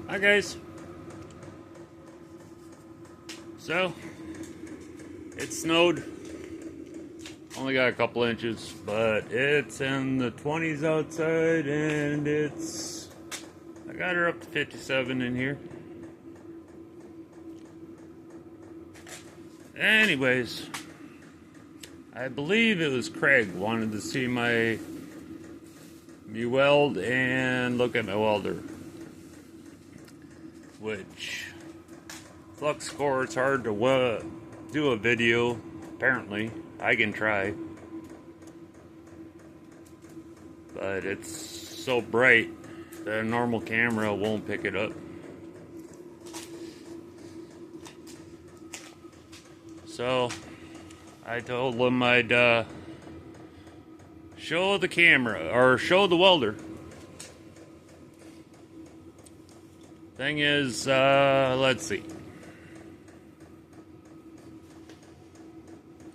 Hi guys. So, it snowed. Only got a couple inches, but it's in the 20s outside and I got her up to 57 in here. Anyways, I believe it was Craig wanted to see me weld and look at my welder. Which, flux core, it's hard to do a video, apparently. I can try. But it's so bright that a normal camera won't pick it up. So, I told him I'd show the camera, or show the welder. Thing is, let's see.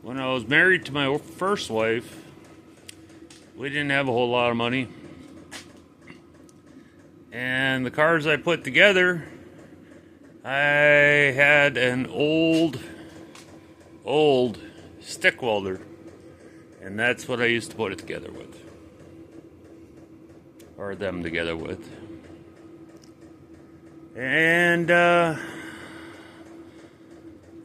When I was married to my first wife, we didn't have a whole lot of money. And the cars I put together, I had an old stick welder. And that's what I used to put it together with. Or them together with. And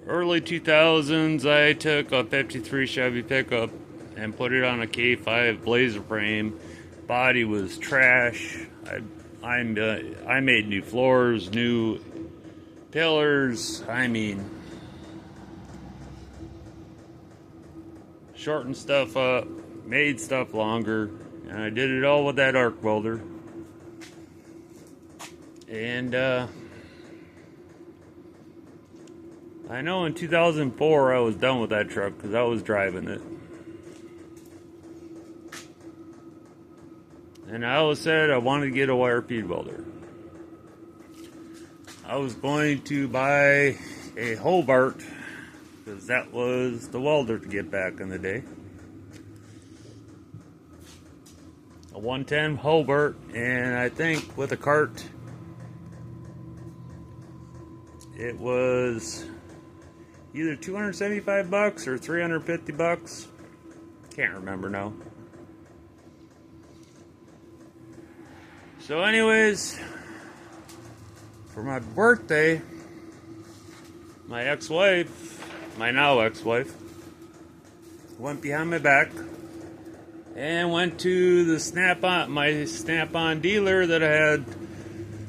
early 2000s, I took a 53 Chevy pickup and put it on a K5 Blazer frame. Body was trash. I made new floors, new pillars. I mean, shortened stuff up, made stuff longer, and I did it all with that arc welder. And I know in 2004 I was done with that truck because I was driving it. And I always said I wanted to get a wire feed welder. I was going to buy a Hobart because that was the welder to get back in the day. A 110 Hobart, and I think with a cart it was either $275 or $350. Can't remember now. So anyways, for my birthday, my ex-wife, my now ex-wife, went behind my back and went to the my Snap-on dealer that I had.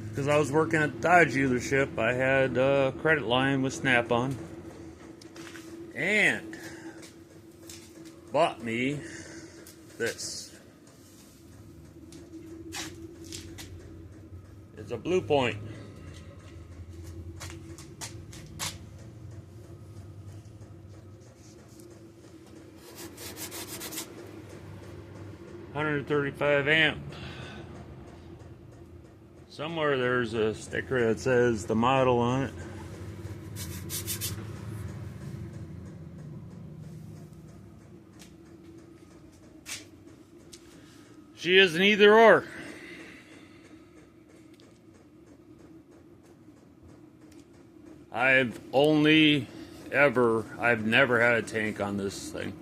Because I was working at the Dodge dealership, I had a credit line with Snap-on. And bought me this. It's a Blue Point. $135 amp. Somewhere there's a sticker that says the model on it. She is an either or. I've never had a tank on this thing.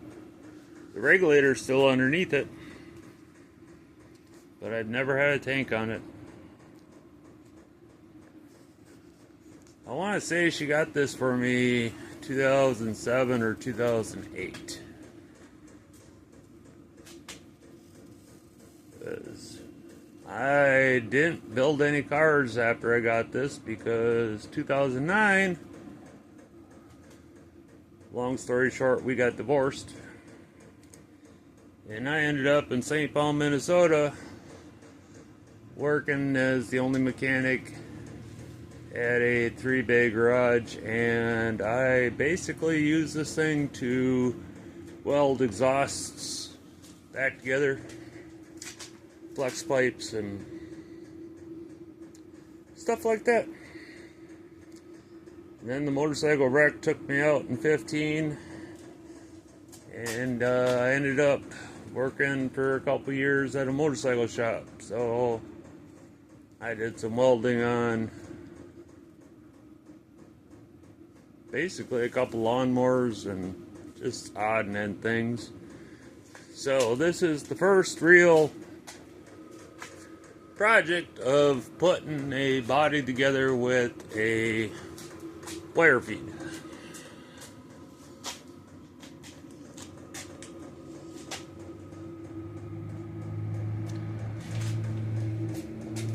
The regulator's still underneath it, but I've never had a tank on it. I want to say she got this for me 2007 or 2008. I didn't build any cars after I got this because 2009, long story short, we got divorced. And I ended up in St. Paul, Minnesota, working as the only mechanic at a 3-bay garage, and I basically use this thing to weld exhausts back together, flex pipes and stuff like that. And then the motorcycle wreck took me out in 15, and I ended up working for a couple years at a motorcycle shop. So I did some welding on basically a couple lawnmowers and just odd and end things. So this is the first real project of putting a body together with a wire feed.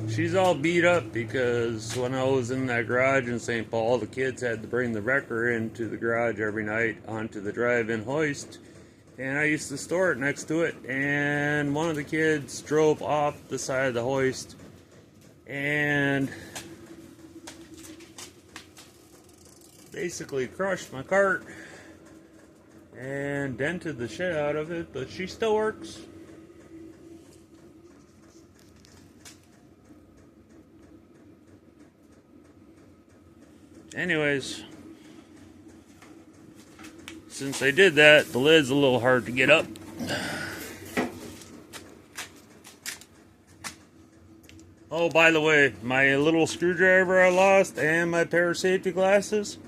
She's all beat up because when I was in that garage in St. Paul, the kids had to bring the wrecker into the garage every night onto the drive-in hoist, and I used to store it next to it, and one of the kids drove off the side of the hoist and basically crushed my cart and dented the shit out of it, but she still works. Anyways, since I did that, the lid's a little hard to get up. Oh, by the way, my little screwdriver I lost and my pair of safety glasses,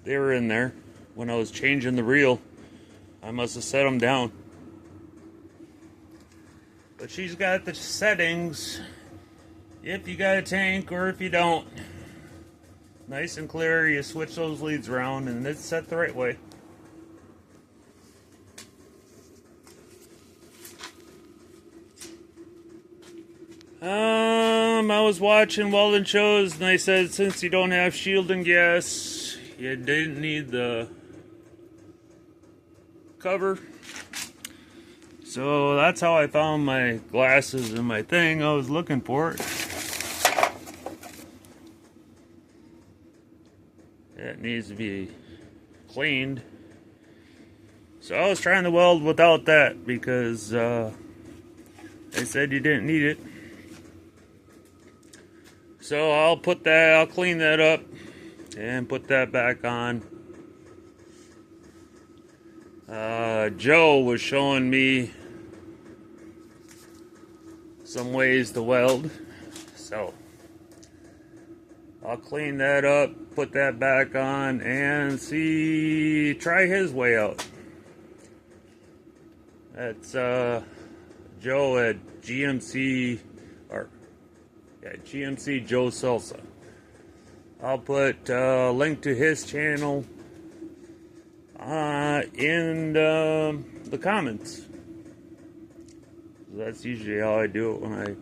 they were in there when I was changing the reel. I must have set them down. But she's got the settings if you got a tank or if you don't. Nice and clear, you switch those leads around and it's set the right way. I was watching welding shows and they said since you don't have shielding gas, you didn't need the cover. So that's how I found my glasses and my thing. I was looking for it. It needs to be cleaned. So I was trying to weld without that because they said you didn't need it. So I'll clean that up and put that back on. Joe was showing me some ways to weld. So I'll clean that up, put that back on, and try his way out. That's Joe at GMC Joe Salsa. I'll put a link to his channel in the comments. That's usually how I do it when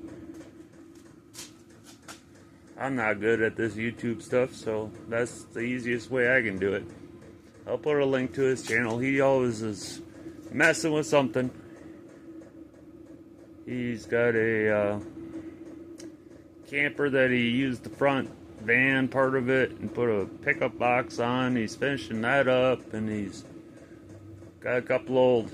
I'm not good at this YouTube stuff, so that's the easiest way I can do it. I'll put a link to his channel. He always is messing with something. He's got a camper that he used the front van part of it and put a pickup box on. He's finishing that up, and he's got a couple old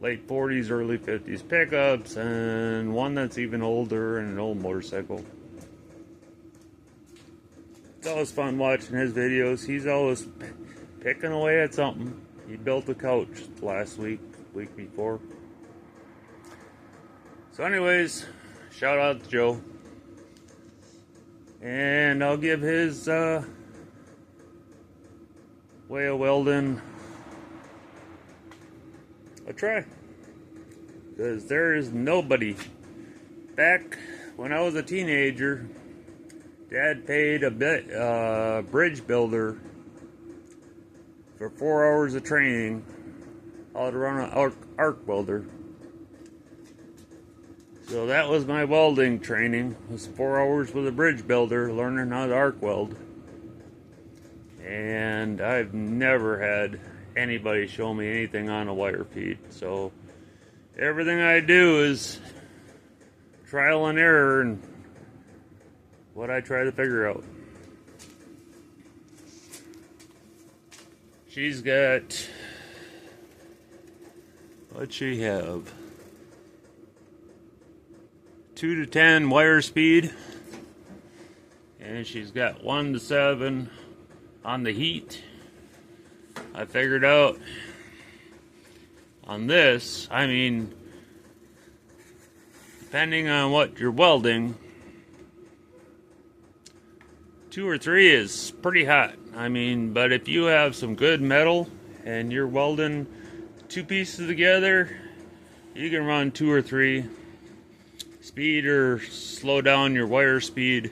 late 40s, early 50s pickups, and one that's even older, and an old motorcycle. It's always fun watching his videos. He's always picking away at something. He built a couch last week before. So anyways, shout out to Joe. And I'll give his way of welding a try, because there is nobody. Back when I was a teenager, Dad paid a bridge builder for 4 hours of training how to run an arc welder. So that was my welding training. It was 4 hours with a bridge builder learning how to arc weld. And I've never had anybody show me anything on a wire feed. So everything I do is trial and error and what I try to figure out. She's got, what'd she have? 2 to 10 wire speed, and she's got 1 to 7 on the heat. I figured out on this, I mean, depending on what you're welding, 2 or 3 is pretty hot. I mean, but if you have some good metal and you're welding 2 pieces together, you can run 2 or 3. Speed or slow down your wire speed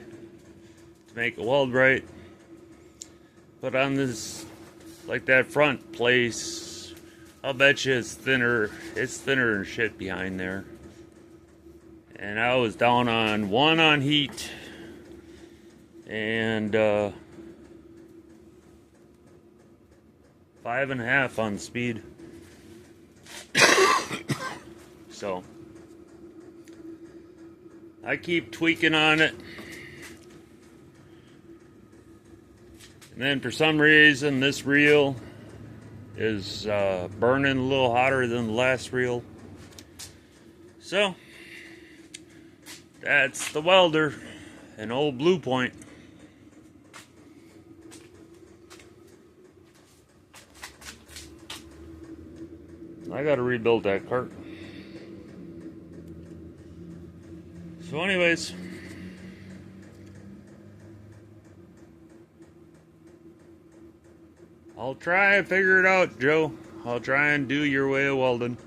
to make it weld right. But on this, like that front place, I'll bet you it's thinner. It's thinner than shit behind there. And I was down on 1 on heat and 5.5 on speed. So I keep tweaking on it. And then for some reason this reel is burning a little hotter than the last reel. So that's the welder, an old Blue Point. I gotta rebuild that cart. So anyways, I'll try and figure it out, Joe. I'll try and do your way of welding.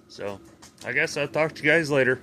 So, I guess I'll talk to you guys later.